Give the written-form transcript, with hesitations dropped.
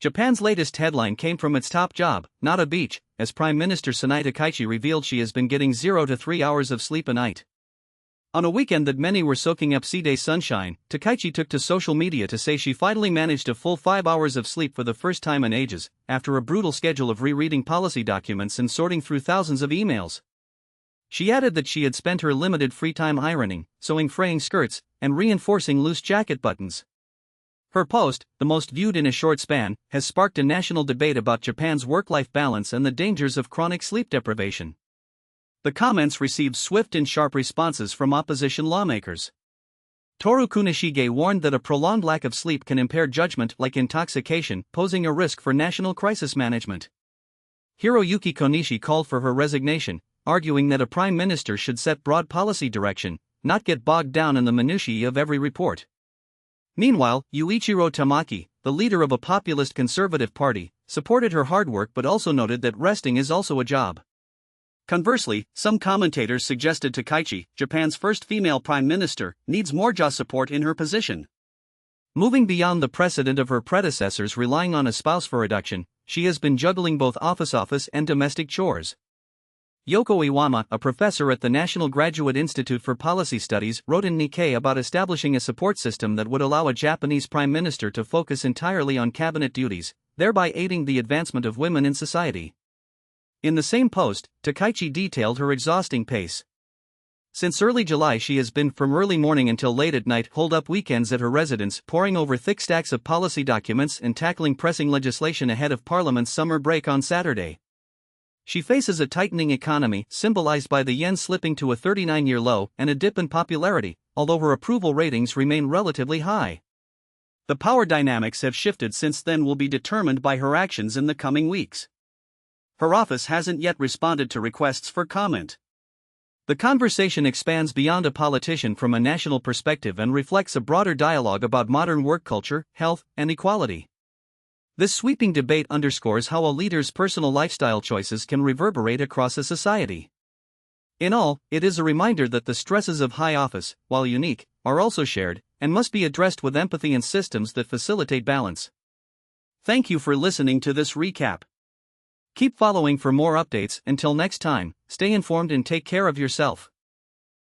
Japan's latest headline came from its top job, not a beach, as Prime Minister Sanae Takaichi revealed she has been getting 0 to 3 hours of sleep a night. On a weekend that many were soaking up sea-day sunshine, Takaichi took to social media to say she finally managed a full 5 hours of sleep for the first time in ages, after a brutal schedule of rereading policy documents and sorting through thousands of emails. She added that she had spent her limited free time ironing, sewing fraying skirts, and reinforcing loose jacket buttons. Her post, the most viewed in a short span, has sparked a national debate about Japan's work-life balance and the dangers of chronic sleep deprivation. The comments received swift and sharp responses from opposition lawmakers. Toru Kunishige warned that a prolonged lack of sleep can impair judgment like intoxication, posing a risk for national crisis management. Hiroyuki Konishi called for her resignation, arguing that a prime minister should set broad policy direction, not get bogged down in the minutiae of every report. Meanwhile, Yuichiro Tamaki, the leader of a populist conservative party, supported her hard work but also noted that resting is also a job. Conversely, some commentators suggested Takaichi, Japan's first female prime minister, needs more jaw support in her position. Moving beyond the precedent of her predecessors relying on a spouse for reduction, she has been juggling both office and domestic chores. Yoko Iwama, a professor at the National Graduate Institute for Policy Studies, wrote in Nikkei about establishing a support system that would allow a Japanese prime minister to focus entirely on cabinet duties, thereby aiding the advancement of women in society. In the same post, Takaichi detailed her exhausting pace. Since early July she has been from early morning until late at night holed up weekends at her residence, poring over thick stacks of policy documents and tackling pressing legislation ahead of Parliament's summer break on Saturday. She faces a tightening economy, symbolized by the yen slipping to a 39-year low, and a dip in popularity, although her approval ratings remain relatively high. The power dynamics have shifted since then will be determined by her actions in the coming weeks. Her office hasn't yet responded to requests for comment. The conversation expands beyond a politician from a national perspective and reflects a broader dialogue about modern work culture, health, and equality. This sweeping debate underscores how a leader's personal lifestyle choices can reverberate across a society. In all, it is a reminder that the stresses of high office, while unique, are also shared, and must be addressed with empathy and systems that facilitate balance. Thank you for listening to this recap. Keep following for more updates. Until next time, stay informed and take care of yourself.